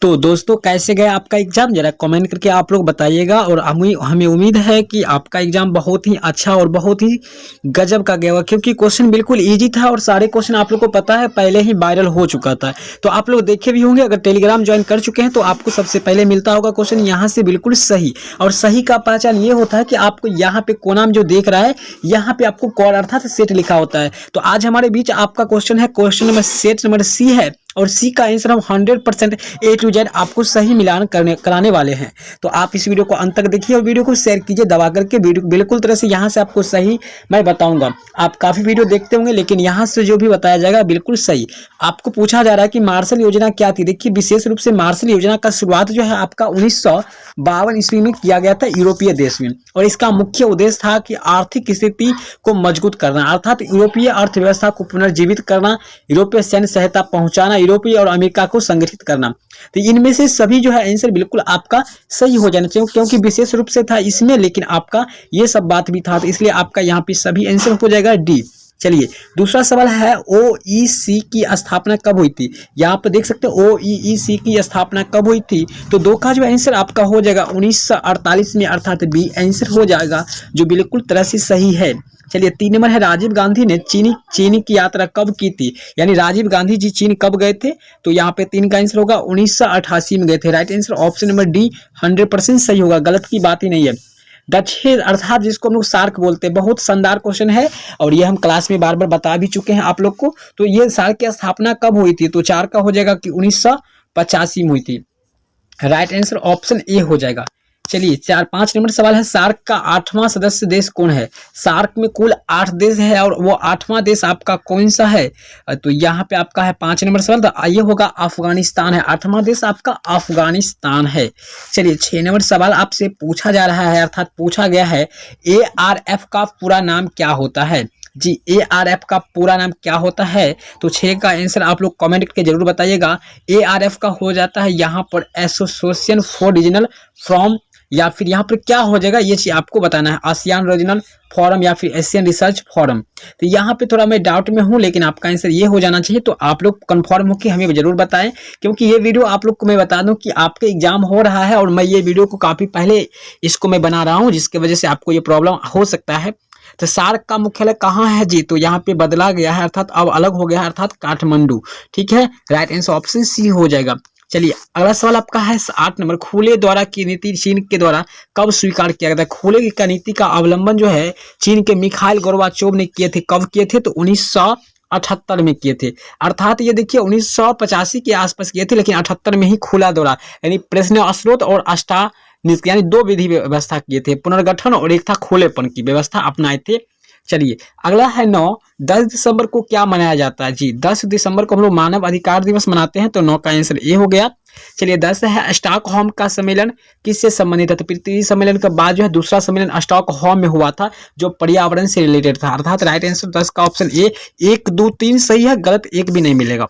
तो दोस्तों कैसे गया आपका एग्जाम जरा कमेंट करके आप लोग बताइएगा। और हमें हमें उम्मीद है कि आपका एग्जाम बहुत ही अच्छा और बहुत ही गजब का गया होगा, क्योंकि क्वेश्चन बिल्कुल इजी था और सारे क्वेश्चन आप लोग को पता है पहले ही वायरल हो चुका था। तो आप लोग देखे भी होंगे, अगर टेलीग्राम ज्वाइन कर चुके हैं तो आपको सबसे पहले मिलता होगा क्वेश्चन यहाँ से बिल्कुल सही। और सही का पहचान ये होता है कि आपको यहाँ पे कोना में जो देख रहा है यहाँ पे आपको कॉल अर्थात सेट लिखा होता है। तो आज हमारे बीच आपका क्वेश्चन है, question number set number C है और सी का आंसर हम 100% A to Z आपको सही मिलान कराने वाले हैं। तो आप इस वीडियो को अंत तक देखिए और वीडियो को शेयर कीजिए दबा करके। वीडियो बिल्कुल तरह से यहाँ से आपको सही मैं बताऊंगा। आप काफ़ी वीडियो देखते होंगे लेकिन यहाँ से जो भी बताया जाएगा बिल्कुल सही। आपको पूछा जा रहा है कि मार्शल योजना क्या थी। देखिए विशेष रूप से मार्शल योजना का शुरुआत जो है आपका 1952 ईस्वी में किया गया था यूरोपीय देश में। और इसका मुख्य उद्देश्य था कि आर्थिक स्थिति को मजबूत करना, अर्थात यूरोपीय अर्थव्यवस्था को पुनर्जीवित करना, यूरोपीय सैन्य सहायता पहुंचाना, यूरोपीय और अमेरिका को संगठित करना। तो इनमें से सभी जो है आंसर बिल्कुल आपका सही हो जाना चाहिए, क्योंकि विशेष रूप से था इसमें लेकिन आपका ये सब बात भी था, तो इसलिए आपका यहाँ पे सभी आंसर हो जाएगा डी। चलिए दूसरा सवाल है ओईसी की स्थापना कब हुई थी। यहाँ पे देख सकते हैं ओईसी की स्थापना कब हुई थी। तो दो का जो आंसर आपका हो जाएगा 1948 में, अर्थात बी आंसर हो जाएगा जो बिल्कुल तरह से सही है। चलिए 3 नंबर है राजीव गांधी ने चीन की यात्रा कब की थी, यानी राजीव गांधी जी चीन कब गए थे। तो यहाँ पे 3 का आंसर होगा 1988 में गए थे। Right answer option number D 100% सही होगा, गलत की बात ही नहीं है। दक्षिण अर्थात जिसको हम लोग सार्क बोलते हैं, बहुत शानदार क्वेश्चन है और ये हम क्लास में बार बार बता भी चुके हैं आप लोग को। तो ये सार्क की स्थापना कब हुई थी, तो 4 का हो जाएगा कि 1985 में हुई थी। राइट आंसर ऑप्शन ए हो जाएगा। चलिए 5 नंबर सवाल है, सार्क का 8वां सदस्य देश कौन है। सार्क में कुल 8 देश है और वो 8वां देश आपका कौन सा है। तो यहाँ पे आपका है 5 नंबर सवाल, तो ये होगा अफगानिस्तान है। 8वां देश आपका अफगानिस्तान है। चलिए 6 नंबर सवाल आपसे पूछा जा रहा है, अर्थात पूछा गया है ARF का पूरा नाम क्या होता है। जी ARF का पूरा नाम क्या होता है। तो 6 का आंसर आप लोग कमेंट करके जरूर बताइएगा। ARF का हो जाता है यहाँ पर एसोसिएशन फॉर रीजनल फ्रॉम, या फिर यहाँ पर क्या हो जाएगा ये चीज आपको बताना है, आसियान रीजनल फोरम या फिर एशियन रिसर्च फोरम। तो यहाँ पे थोड़ा मैं डाउट में हूँ लेकिन आपका आंसर ये हो जाना चाहिए। तो आप लोग कंफर्म हो कि हमें जरूर बताएं, क्योंकि ये वीडियो आप लोग को मैं बता दूं कि आपके एग्जाम हो रहा है और मैं ये वीडियो को काफी पहले इसको मैं बना रहा हूँ, जिसकी वजह से आपको ये प्रॉब्लम हो सकता है। तो सार्क का मुख्यालय कहाँ है जी, तो यहाँ पे बदला गया है, अर्थात अब अलग हो गया है, अर्थात काठमांडू। ठीक है, राइट आंसर ऑप्शन सी हो जाएगा। चलिए अगला सवाल आपका है 8 नंबर, खुले द्वारा की नीति चीन के द्वारा कब स्वीकार किया गया था। खुले का नीति का अवलंबन जो है चीन के मिखाइल गोर्बाचोव ने किए थे। कब किए थे, तो 1978 में किए थे। अर्थात ये देखिए 1985 के आसपास किए थे, लेकिन 78 में ही खुला दौरा यानी प्रश्न स्रोत और यानी 2 विधि व्यवस्था किए थे, पुनर्गठन और एक था खुलेपन की व्यवस्था अपनाए थे। चलिए अगला है 9, 10 दिसंबर को क्या मनाया जाता है जी। 10 दिसंबर को हम लोग मानव अधिकार दिवस मनाते हैं, तो 9 का आंसर ए हो गया। चलिए 10 है स्टॉकहोम का सम्मेलन किससे संबंधित है। तो पृथ्वी सम्मेलन के बाद जो है दूसरा सम्मेलन स्टॉकहोम में हुआ था जो पर्यावरण से रिलेटेड था, अर्थात राइट आंसर 10 का ऑप्शन ए 1 2 3 सही है, गलत एक भी नहीं मिलेगा।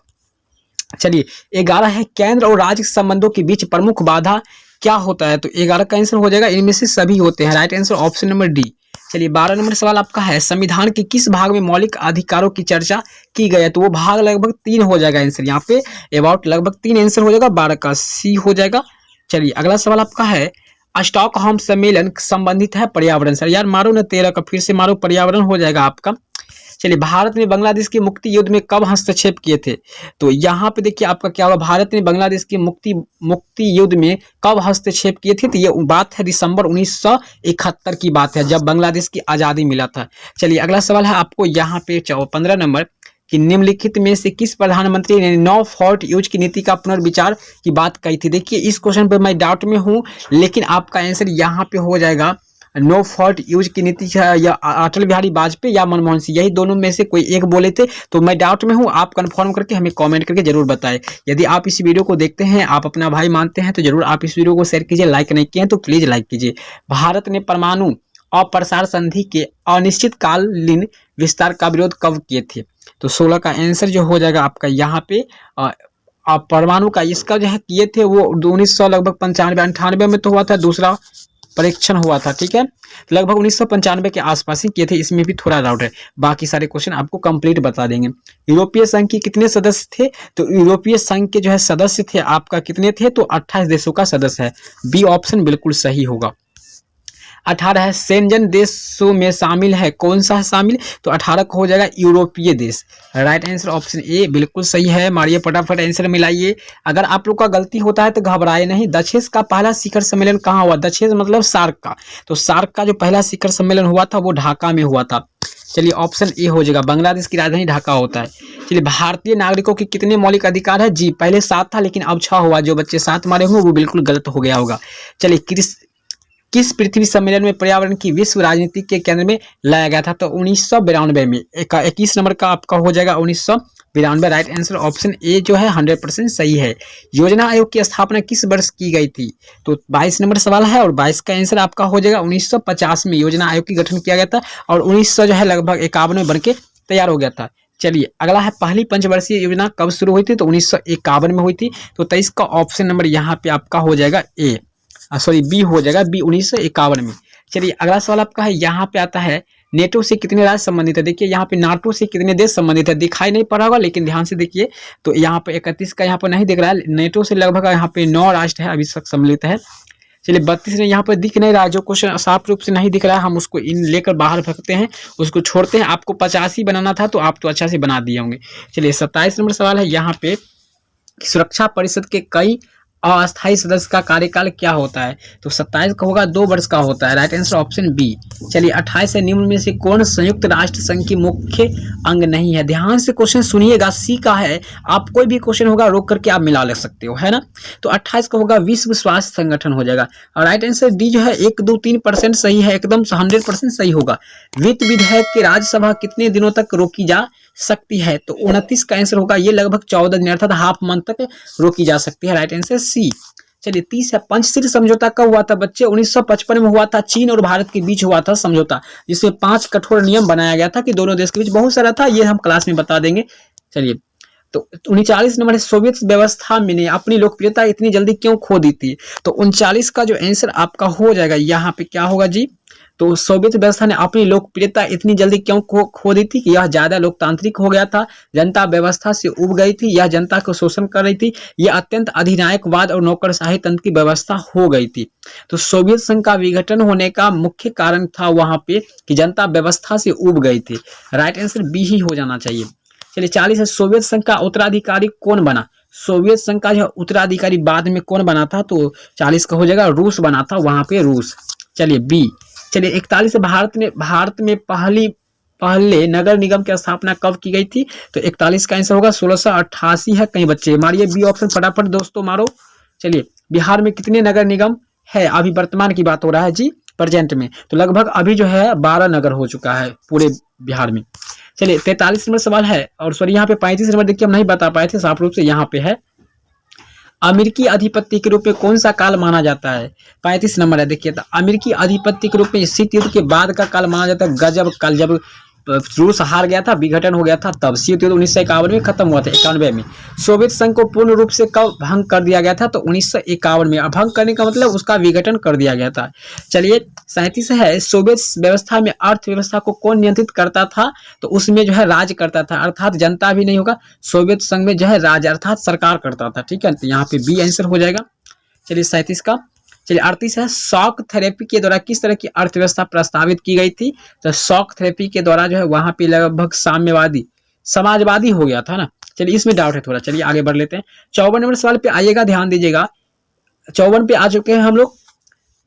चलिए 11 है, केंद्र और राज्य संबंधों के बीच प्रमुख बाधा क्या होता है। तो 11 का आंसर हो जाएगा इनमें से सभी होते हैं। Right answer option number D. चलिए 12 नंबर सवाल आपका है, संविधान के किस भाग में मौलिक अधिकारों की चर्चा की गई है। तो वो भाग लगभग 3 हो जाएगा आंसर, यहाँ पे अबाउट लगभग 3 आंसर हो जाएगा, 12 का सी हो जाएगा। चलिए अगला सवाल आपका है, स्टॉकहोम सम्मेलन संबंधित है पर्यावरण से। यार मारो ना 13 का, फिर से मारो, पर्यावरण हो जाएगा आपका। चलिए भारत ने बांग्लादेश के मुक्ति युद्ध में कब हस्तक्षेप किए थे। तो यहाँ पे देखिए आपका क्या हुआ, भारत ने बांग्लादेश के मुक्ति युद्ध में कब हस्तक्षेप किए थे। तो ये बात है दिसंबर 1971 की बात है, जब बांग्लादेश की आज़ादी मिला था। चलिए अगला सवाल है आपको यहाँ पे 15 नंबर कि निम्नलिखित में से किस प्रधानमंत्री ने नो फॉल्ट यूज की नीति का पुनर्विचार की बात कही थी। देखिए इस क्वेश्चन पे मैं डाउट में हूँ, लेकिन आपका आंसर यहाँ पे हो जाएगा नो फॉल्ट यूज की नीति या अटल बिहारी वाजपेयी या मनमोहन सिंह, यही दोनों में से कोई एक बोले थे। तो मैं डाउट में हूँ, आप कंफर्म करके हमें कमेंट करके जरूर बताएं। यदि आप इस वीडियो को देखते हैं, आप अपना भाई मानते हैं, तो जरूर आप इस वीडियो को शेयर कीजिए। लाइक नहीं किए हैं तो प्लीज लाइक कीजिए। भारत ने परमाणु अप्रसार संधि के अनिश्चितकालीन विस्तार का विरोध कब किए थे। तो 16 का आंसर जो हो जाएगा आपका यहाँ पे परमाणु का इसका जो है किए थे वो 1900 लगभग 95-98 में तो हुआ था। दूसरा परीक्षण हुआ था, ठीक है। लगभग 1995 के आसपास ही किए थे, इसमें भी थोड़ा डाउट है, बाकी सारे क्वेश्चन आपको कंप्लीट बता देंगे। यूरोपीय संघ के कितने सदस्य थे, तो यूरोपीय संघ के जो है सदस्य थे आपका कितने थे, तो 28 देशों का सदस्य है, बी ऑप्शन बिल्कुल सही होगा। 18 है शेंजन देशों में शामिल है, कौन सा है शामिल, तो 18 को हो जाएगा यूरोपीय देश। राइट आंसर ऑप्शन ए बिल्कुल सही है। मारिए फटाफट आंसर मिलाइए। अगर आप लोग का गलती होता है तो घबराए नहीं। दक्षेस का पहला शिखर सम्मेलन कहाँ हुआ, दक्षेस मतलब सार्क का, तो सार्क का जो पहला शिखर सम्मेलन हुआ था वो ढाका में हुआ था। चलिए ऑप्शन ए हो जाएगा, बांग्लादेश की राजधानी ढाका होता है। चलिए भारतीय नागरिकों के कितने मौलिक अधिकार है, जी पहले 7 था लेकिन अब 6 हुआ, जो बच्चे 7 मारे होंगे वो बिल्कुल गलत हो गया होगा। चलिए किस पृथ्वी सम्मेलन में पर्यावरण की विश्व राजनीति के केंद्र में लाया गया था, तो 1992 में। 21 नंबर का आपका हो जाएगा 1992। राइट आंसर ऑप्शन ए जो है 100% सही है। योजना आयोग की स्थापना किस वर्ष की गई थी, तो 22 नंबर सवाल है और 22 का आंसर आपका हो जाएगा 1950 में योजना आयोग की गठन किया गया था और 1900 जो है लगभग 51 में बनके तैयार हो गया था। चलिए अगला है पहली पंचवर्षीय योजना कब शुरू हुई थी, तो 1951 में हुई थी। तो 23 का ऑप्शन नंबर यहाँ पे आपका हो जाएगा ए, सॉरी बी हो जाएगा, बी 1951 में। चलिए अगला सवाल आपका है, यहाँ पे आता है नेटो से कितने राज्य संबंधित है। देखिए यहाँ पे नाटो से कितने देश संबंधित है, दिखाई नहीं पड़ रहा होगा लेकिन ध्यान से देखिए। तो यहाँ पे 31 का यहाँ पर नहीं दिख रहा है, नेटो से लगभग यहाँ पे 9 राष्ट्र है अभी तक सम्मिलित है। चलिए 32 ने यहाँ पर दिख नहीं रहा, जो क्वेश्चन साफ रूप से नहीं दिख रहा है हम उसको इन लेकर बाहर फेंकते हैं, उसको छोड़ते हैं। आपको 85 बनाना था तो आप तो अच्छा से बना दिए होंगे। चलिए 27 नंबर सवाल है, यहाँ पे सुरक्षा परिषद के कई अस्थायी सदस्य का कार्यकाल क्या होता है, तो 27 का होगा 2 वर्ष का होता है। Right answer option B. चलिए 28 से निम्न में से कौन संयुक्त राष्ट्र संघ की मुख्य अंग नहीं है, ध्यान से क्वेश्चन सुनिएगा, सी का है। आप कोई भी क्वेश्चन होगा रोक करके आप मिला ले सकते हो, है ना। तो 28 का होगा विश्व स्वास्थ्य संगठन हो जाएगा। और राइट आंसर डी जो है 1 2 3% सही है, एकदम 100% सही होगा। वित्त विधेयक की राज्यसभा कितने दिनों तक रोकी जा सकती है, तो 29 का आंसर होगा, ये लगभग 14 दिन अर्थात हाफ मंथ तक रोकी जा सकती है। Right answer C. चलिए 30 है, पंचशील समझौता कब हुआ था बच्चे, 1955 में हुआ था। चीन और भारत के बीच हुआ था समझौता, जिसमें 5 कठोर नियम बनाया गया था कि दोनों देश के बीच, बहुत सारा था, ये हम क्लास में बता देंगे। चलिए तो 39 नंबर है, सोवियत व्यवस्था में अपनी लोकप्रियता इतनी जल्दी क्यों खो दी थी, तो 39 का जो आंसर आपका हो जाएगा यहाँ पे क्या होगा जी, तो सोवियत व्यवस्था ने अपनी लोकप्रियता इतनी जल्दी क्यों खो दी थी कि यह ज्यादा लोकतांत्रिक हो गया था, जनता व्यवस्था से उब गई थी, यह जनता को शोषण कर रही थी, यह अत्यंत अधिनायकवाद और नौकरशाही तंत्र की व्यवस्था हो गई थी। तो सोवियत संघ का विघटन होने का मुख्य कारण था वहां पे कि जनता व्यवस्था से उब गई थी। राइट आंसर बी ही हो जाना चाहिए। चलिए 40 है, सोवियत संघ का उत्तराधिकारी कौन बना, सोवियत संघ का जो उत्तराधिकारी बाद में कौन बना था, तो 40 का हो जाएगा रूस बना था वहां पे, रूस। चलिए बी। चलिए 41 भारत में पहले नगर निगम की स्थापना कब की गई थी, तो 41 का आंसर होगा 1688 है। कई बच्चे मारिए बी ऑप्शन फटाफट दोस्तों मारो। चलिए बिहार में कितने नगर निगम है, अभी वर्तमान की बात हो रहा है जी, प्रेजेंट में, तो लगभग अभी जो है 12 नगर हो चुका है पूरे बिहार में। चलिए 43 नंबर सवाल है, और सॉरी यहाँ पे 35 नंबर देखिए हम नहीं बता पाए थे साफ रूप से, यहाँ पे है अमेरिकी अधिपत्य के रूप में कौन सा काल माना जाता है, 35 नंबर है। देखिए तो अमेरिकी अधिपत्य के रूप में शीत युद्ध के बाद का काल माना जाता है, गजब काल, जब रूस हार गया था, विघटन हो गया था, तब शीत युद्ध 1951 में खत्म हुआ था, 91 में। सोवियत संघ को पूर्ण रूप से कब भंग कर दिया गया था, तो 1951 में। भंग करने का मतलब उसका विघटन कर दिया गया था। चलिए 37 है, सोवियत व्यवस्था में अर्थव्यवस्था को कौन नियंत्रित करता था, तो उसमें जो है राज करता था, अर्थात जनता भी नहीं होगा, सोवियत संघ में जो है राज अर्थात सरकार करता था, ठीक है। तो यहाँ पे बी आंसर हो जाएगा। चलिए 37 का। चलिए 38 है, शॉक थेरेपी के द्वारा किस तरह की अर्थव्यवस्था प्रस्तावित की गई थी, तो शॉक थेरेपी के द्वारा जो है वहां पे लगभग साम्यवादी समाजवादी हो गया था ना। चलिए इसमें डाउट है थोड़ा, चलिए आगे बढ़ लेते हैं। 54 नंबर सवाल पे आइएगा, ध्यान दीजिएगा। 54 पे आ चुके हैं हम लोग।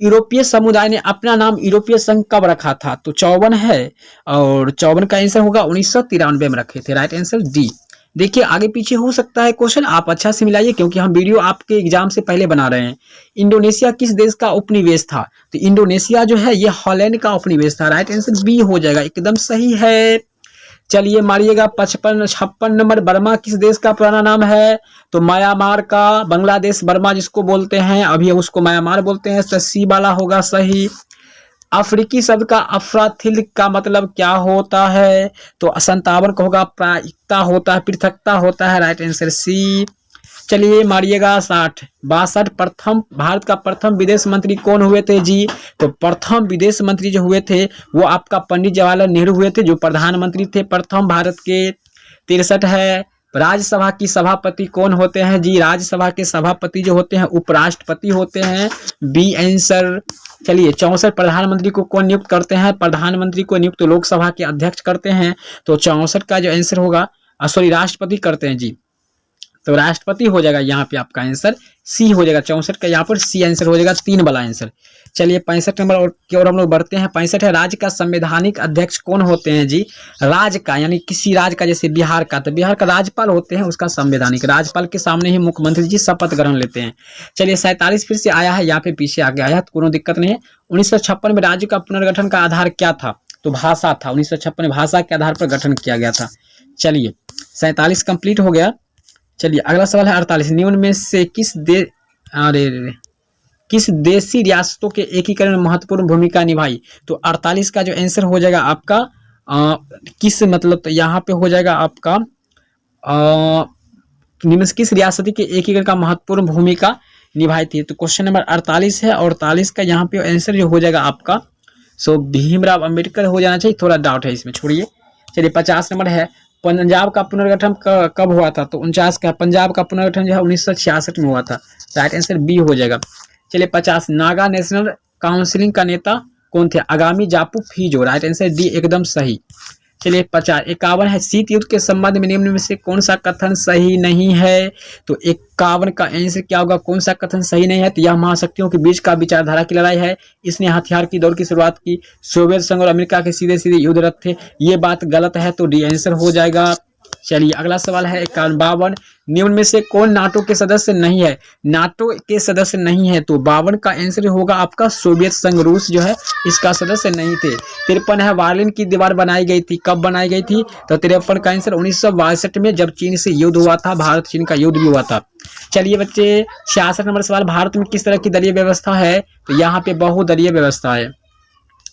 यूरोपीय समुदाय ने अपना नाम यूरोपीय संघ कब रखा था, तो 54 है, और 54 का आंसर होगा 1993 में रखे थे। Right answer D. देखिए आगे पीछे हो सकता है क्वेश्चन, आप अच्छा से मिलाइए क्योंकि हम वीडियो आपके एग्जाम से पहले बना रहे हैं। इंडोनेशिया किस देश का उपनिवेश था, तो इंडोनेशिया जो है ये हॉलैंड का उपनिवेश था। राइट आंसर बी हो जाएगा, एकदम सही है। चलिए मारिएगा 56 नंबर, बर्मा किस देश का पुराना नाम है, तो म्यांमार का, बांग्लादेश बर्मा जिसको बोलते हैं, अभी उसको म्यांमार बोलते हैं, तो सी वाला होगा सही। अफ्रीकी शब्द का अफराथिल का मतलब क्या होता है, तो 57 का होगा प्रायिकता होता है, पृथकता होता है। Right answer C. चलिए मारिएगा 60। 62 प्रथम भारत का प्रथम विदेश मंत्री कौन हुए थे जी? तो प्रथम विदेश मंत्री जो हुए थे वो आपका पंडित जवाहरलाल नेहरू हुए थे, जो प्रधानमंत्री थे प्रथम भारत के। 63 है राज्यसभा की सभापति कौन होते हैं जी? राज्यसभा के सभापति जो होते हैं उपराष्ट्रपति होते हैं। B answer. चलिए 64 प्रधानमंत्री को कौन नियुक्त करते हैं? प्रधानमंत्री को नियुक्त लोकसभा के अध्यक्ष करते हैं। तो 64 का जो आंसर होगा, सॉरी राष्ट्रपति करते हैं जी, तो राष्ट्रपति हो जाएगा यहाँ पे आपका आंसर सी हो जाएगा। 64 का यहाँ पर सी आंसर हो जाएगा, 3 वाला आंसर। चलिए 65 नंबर और की ओर हम लोग बढ़ते हैं। 65 है राज्य का संवैधानिक अध्यक्ष कौन होते हैं जी? राज्य का यानी किसी राज्य का, जैसे बिहार का, तो बिहार का राज्यपाल होते हैं, उसका संवैधानिक। राज्यपाल के सामने ही मुख्यमंत्री जी शपथ ग्रहण लेते हैं। चलिए 47 फिर से आया है, यहाँ पे पीछे आगे आया है तो कोई दिक्कत नहीं है। 1956 में राज्य का पुनर्गठन का आधार क्या था? तो भाषा था। 1956 में भाषा के आधार पर गठन किया गया था। चलिए 47 कंप्लीट हो गया। चलिए अगला सवाल है 48। निम्न में से किस देशी रियासतों के एकीकरण में महत्वपूर्ण भूमिका निभाई? तो 48 का जो आंसर हो जाएगा आपका किस, मतलब तो यहाँ पे हो जाएगा आपका निम्न से किस रियासत के एकीकरण का महत्वपूर्ण भूमिका निभाई थी? तो क्वेश्चन नंबर 48 है और 48 का यहाँ पे आंसर जो हो जाएगा आपका भीमराव अंबेडकर हो जाना चाहिए, थोड़ा डाउट है इसमें, छोड़िए। चलिए 50 नंबर है पंजाब का पुनर्गठन कब हुआ था? तो 49 का पंजाब का पुनर्गठन जो है 1966 में हुआ था। राइट आंसर बी हो जाएगा। चलिए 50 नागा नेशनल काउंसिल का नेता कौन थे? आगामी जापू फिजो। राइट आंसर डी एकदम सही। चलिए 50 51 है शीत युद्ध के संबंध में निम्न में से कौन सा कथन सही नहीं है? तो 51 का आंसर क्या होगा? कौन सा कथन सही नहीं है? तो यह महाशक्तियों के बीच का विचारधारा की लड़ाई है, इसने हथियार की दौड़ की शुरुआत की, सोवियत संघ और अमेरिका के सीधे सीधे युद्धरत थे, ये बात गलत है, तो डी आंसर हो जाएगा। चलिए अगला सवाल है 52 निम्न में से कौन नाटो के सदस्य नहीं है? नाटो के सदस्य नहीं है, तो 52 का आंसर होगा आपका सोवियत संघ, रूस जो है इसका सदस्य नहीं थे। 53 है बर्लिन की दीवार बनाई गई थी, कब बनाई गई थी? तो 53 का आंसर 1962 में, जब चीन से युद्ध हुआ था, भारत चीन का युद्ध भी हुआ था। चलिए बच्चे 66 नंबर सवाल, भारत में किस तरह की दलीय व्यवस्था है? तो यहाँ पे बहुदलीय व्यवस्था है।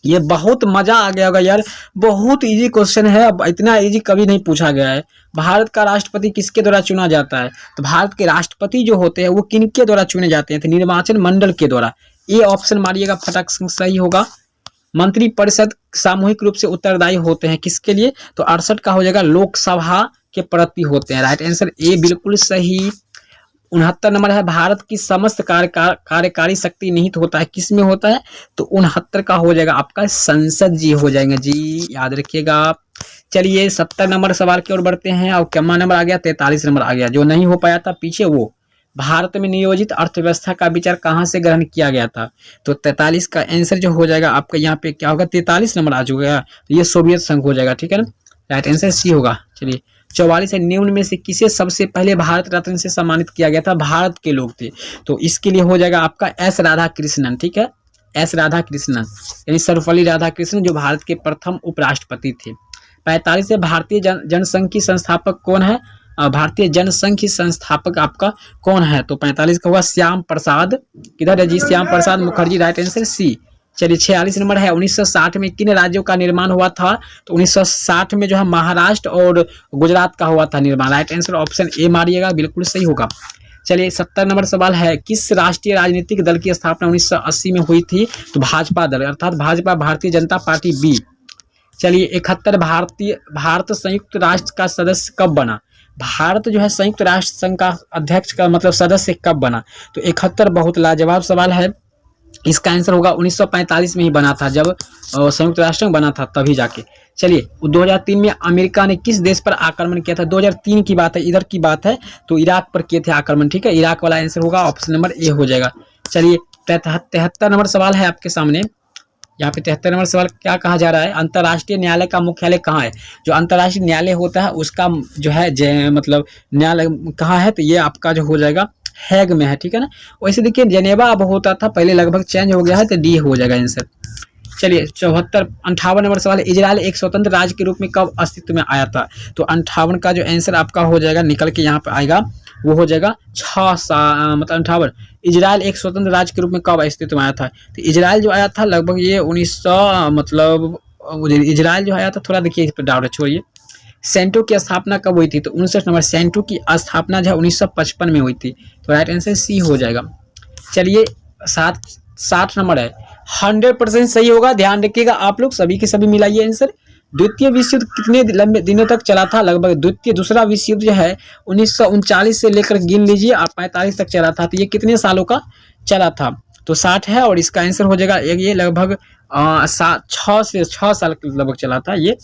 ये बहुत मजा आ गया होगा यार, बहुत इजी क्वेश्चन है, अब इतना इजी कभी नहीं पूछा गया है। भारत का राष्ट्रपति किसके द्वारा चुना जाता है? तो भारत के राष्ट्रपति जो होते हैं वो किनके द्वारा चुने जाते हैं? तो निर्वाचन मंडल के द्वारा। ये ऑप्शन मारिएगा फटाक से, सही होगा। मंत्रिपरिषद सामूहिक रूप से उत्तरदायी होते हैं किसके लिए? तो 68 का हो जाएगा लोकसभा के प्रति होते हैं। राइट आंसर ए बिल्कुल सही। 69 नंबर है भारत की समस्त कार्यकारी शक्ति निहित होता है, किस में होता है? तो 69 का हो जाएगा आपका संसद जी हो जाएंगे जी, याद रखिएगा। चलिए 70 नंबर सवाल की ओर बढ़ते हैं और क्या नंबर आ गया? 43 नंबर आ गया, जो नहीं हो पाया था पीछे वो। भारत में नियोजित अर्थव्यवस्था का विचार कहाँ से ग्रहण किया गया था? तो 43 का आंसर जो हो जाएगा आपका यहाँ पे क्या होगा? 43 नंबर आ चुका, तो ये सोवियत संघ हो जाएगा, ठीक है ना। राइट आंसर सी होगा। चलिए 44 है निम्न में से किसे सबसे पहले भारत रत्न से सम्मानित किया गया था? भारत के लोग थे, तो इसके लिए हो जाएगा आपका एस राधा कृष्णन, ठीक है, एस राधा कृष्णन यानी सर्वपल्ली राधाकृष्णन, जो भारत के प्रथम उपराष्ट्रपति थे। 45 है भारतीय जनसंघ की संस्थापक कौन है? भारतीय जनसंघ की संस्थापक आपका कौन है? तो 45 का हुआ श्याम प्रसाद, किधर है जी? Shyam Prasad Mukherjee. Right answer C. चलिए 46 नंबर है 1960 में किन राज्यों का निर्माण हुआ था? तो 1960 में जो है महाराष्ट्र और गुजरात का हुआ था निर्माण। राइट आंसर ऑप्शन ए मारिएगा, बिल्कुल सही होगा। चलिए 70 नंबर सवाल है किस राष्ट्रीय राजनीतिक दल की स्थापना 1980 में हुई थी? तो भाजपा दल, अर्थात भाजपा, भारतीय जनता पार्टी बी। चलिए 71 भारत संयुक्त राष्ट्र का सदस्य कब बना? भारत जो है संयुक्त राष्ट्र संघ का अध्यक्ष का मतलब सदस्य कब बना? तो 71 बहुत लाजवाब सवाल है, इसका आंसर होगा 1945 में ही बना था, जब संयुक्त राष्ट्र बना था तभी जाके। चलिए 2003 में अमेरिका ने किस देश पर आक्रमण किया था? 2003 की बात है, इधर की बात है, तो इराक पर किए थे आक्रमण, ठीक है, इराक वाला आंसर होगा, ऑप्शन नंबर ए हो जाएगा। चलिए 73 नंबर सवाल है आपके सामने, यहाँ पे 73 नंबर सवाल क्या कहा जा रहा है? अंतर्राष्ट्रीय न्यायालय का मुख्यालय कहाँ है? जो अंतर्राष्ट्रीय न्यायालय होता है उसका जो है मतलब न्यायालय कहाँ है? तो ये आपका जो हो जाएगा हैग में है, ठीक है ना। वैसे देखिए जेनेवा अब होता था पहले, लगभग चेंज हो गया है, तो डी हो जाएगा आंसर। चलिए 58 नंबर सवाल है इजराइल एक स्वतंत्र राज्य के रूप में कब अस्तित्व में आया था? तो 58 का जो आंसर आपका हो जाएगा निकल के यहाँ पे आएगा, वो हो जाएगा 6 मतलब 58। इजराइल एक स्वतंत्र राज्य के रूप में कब अस्तित्व में आया था? तो इजराइल जो आया था लगभग ये 1900 मतलब इजराइल जो आया था, थोड़ा देखिए इस पर डाउट है, छोड़िए। सेंटो की स्थापना कब हुई थी? तो 59 नंबर सेंटो की स्थापना जो है 1955 में हुई थी। तो राइट आंसर सी हो जाएगा। चलिए 60 नंबर है, 100% सही होगा, ध्यान रखिएगा आप लोग, सभी के सभी मिलाइए आंसर। द्वितीय विश्व युद्ध कितने लंबे दिनों तक चला था? लगभग दूसरा विश्व युद्ध जो है 1939 से लेकर गिन लीजिए आप 45 तक चला था। तो ये कितने सालों का चला था? तो 60 है और इसका आंसर हो जाएगा ये लगभग 6 साल लगभग चला था ये।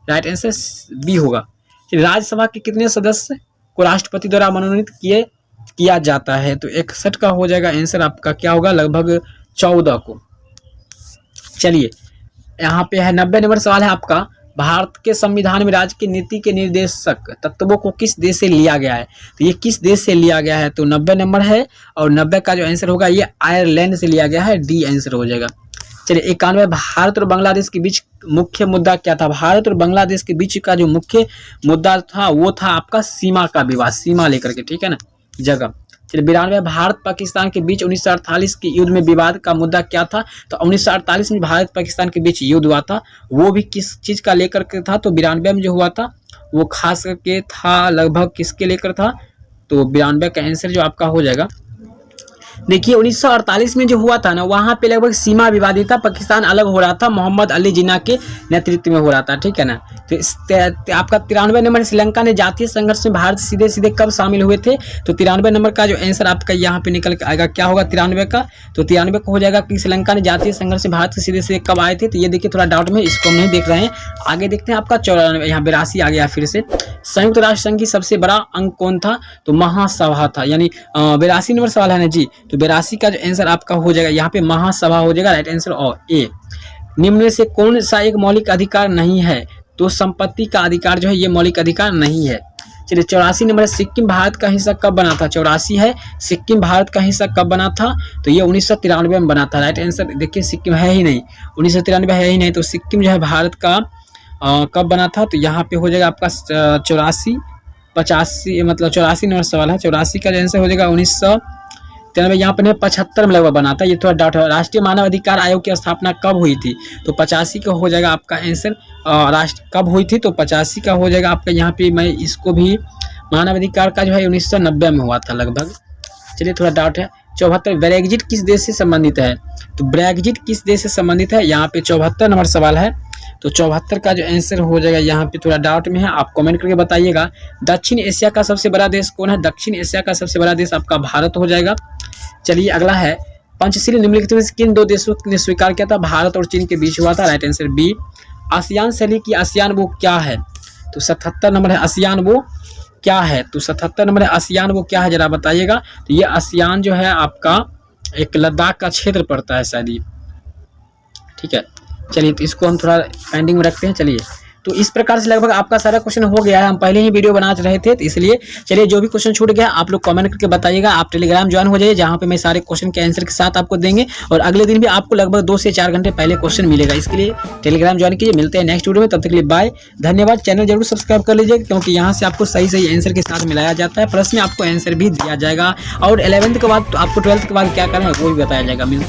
राइट आंसर बी होगा। राज्यसभा के कितने सदस्य को राष्ट्रपति द्वारा मनोनीत किया जाता है? तो 61 का हो जाएगा आंसर आपका, क्या होगा, लगभग 14 को। चलिए यहाँ पे है 90 नंबर सवाल है आपका, भारत के संविधान में राज्य की नीति के निर्देशक तत्वों को किस देश से लिया गया है? तो ये किस देश से लिया गया है? तो 90 नंबर है और 90 का जो आंसर होगा ये आयरलैंड से लिया गया है, डी आंसर हो जाएगा। चलिए 91, भारत और बांग्लादेश के बीच मुख्य मुद्दा क्या था? भारत और बांग्लादेश के बीच का जो मुख्य मुद्दा था वो था आपका सीमा का विवाद, सीमा लेकर के, ठीक है ना, जगह। चलिए 92, भारत पाकिस्तान के बीच 1948 के युद्ध में विवाद का मुद्दा क्या था? तो 1948 में भारत पाकिस्तान के बीच युद्ध हुआ था, वो भी किस चीज का लेकर के था? तो 92 में जो हुआ था वो खास करके था लगभग किसके लेकर था? तो 92 का आंसर जो आपका हो जाएगा, देखिए 1948 में जो हुआ था ना, वहां पे लगभग सीमा विवादित था, पाकिस्तान अलग हो रहा था, मोहम्मद अली जिन्ना के नेतृत्व में हो रहा था, ठीक है ना। तो आपका 93 नंबर, श्रीलंका ने जातीय संघर्ष में भारत सीधे सीधे कब शामिल हुए थे? तो 93 नंबर का जो आंसर आपका यहाँ पे निकल के आएगा, क्या होगा 93 का? तो 93 का हो जाएगा कि श्रीलंका ने जातीय संघर्ष में भारत से सीधे सीधे कब आए थे? तो ये देखिए थोड़ा डाउट में, इसको हम नहीं देख रहे हैं, आगे देखते हैं। आपका 94, यहाँ 82 आ गया फिर से। संयुक्त राष्ट्र संघ की सबसे बड़ा अंग कौन था? तो महासभा था, यानी 82 नंबर सवाल है ना जी। तो 82 का जो आंसर आपका हो जाएगा यहाँ पे महासभा हो जाएगा, राइट आंसर और ए। निम्न में से कौन सा एक मौलिक अधिकार नहीं है? तो संपत्ति का अधिकार जो है ये मौलिक अधिकार नहीं है। चलिए 84 नंबर, सिक्किम भारत का हिस्सा कब बना था? 84 है, सिक्किम भारत का हिस्सा कब बना था? तो ये 1993 में बना था, राइट आंसर। देखिए सिक्किम है ही नहीं, 1993 है ही नहीं, तो सिक्किम जो है भारत का कब बना था? तो यहाँ पे हो जाएगा आपका 84, 85 मतलब 84 नंबर सवाल है, 84 का आंसर हो जाएगा 1993, यहाँ पर 75 में लगभग बना था, ये थोड़ा डाउट है। राष्ट्रीय मानव अधिकार आयोग की स्थापना कब हुई थी? तो 85 का हो जाएगा आपका आंसर, राष्ट्र कब हुई थी? तो 85 का हो जाएगा आपका, यहाँ पे मैं इसको भी मानव अधिकार का जो है 1990 में हुआ था लगभग। चलिए थोड़ा डाउट है। 74, ब्रेग्जिट किस देश से संबंधित है? तो ब्रेग्जिट किस देश से संबंधित है? यहाँ पे 74 नंबर सवाल है, तो 74 का जो आंसर हो जाएगा यहाँ पे थोड़ा डाउट में है, आप कमेंट करके बताइएगा। दक्षिण एशिया का सबसे बड़ा देश कौन है? दक्षिण एशिया का सबसे बड़ा देश आपका भारत हो जाएगा। चलिए अगला है, पंचशील निम्नलिखित में से किन दो देशों ने स्वीकार किया था? भारत और चीन के बीच हुआ था, राइट आंसर बी। आसियान शैली की आसियान वो क्या है? तो 77 नंबर है, आसियान वो क्या है? तो 77 नंबर है, आसियान वो क्या है जरा बताइएगा। तो ये आसियान जो है आपका एक लद्दाख का क्षेत्र पड़ता है शायद, ठीक है। चलिए तो इसको हम थोड़ा पेंडिंग में रखते हैं। चलिए तो इस प्रकार से लगभग आपका सारा क्वेश्चन हो गया है, हम पहले ही वीडियो बना रहे थे तो इसलिए। चलिए जो भी क्वेश्चन छूट गया आप लोग कमेंट करके बताइएगा। आप टेलीग्राम ज्वाइन हो जाइए, जहाँ पे मैं सारे क्वेश्चन के आंसर के साथ आपको देंगे, और अगले दिन भी आपको लगभग 2 से 4 घंटे पहले क्वेश्चन मिलेगा। इसके लिए टेलीग्राम ज्वाइन कीजिए। मिलते हैं नेक्स्ट वीडियो में, तब तक के लिए बाय, धन्यवाद। चैनल जरूर सब्सक्राइब कर लीजिए, क्योंकि यहाँ से आपको सही सही आंसर के साथ मिलाया जाता है, प्लस में आपको आंसर भी दिया जाएगा, और 11th के बाद आपको 12th के बाद क्या करना है वो भी बताया जाएगा। मिलते हैं।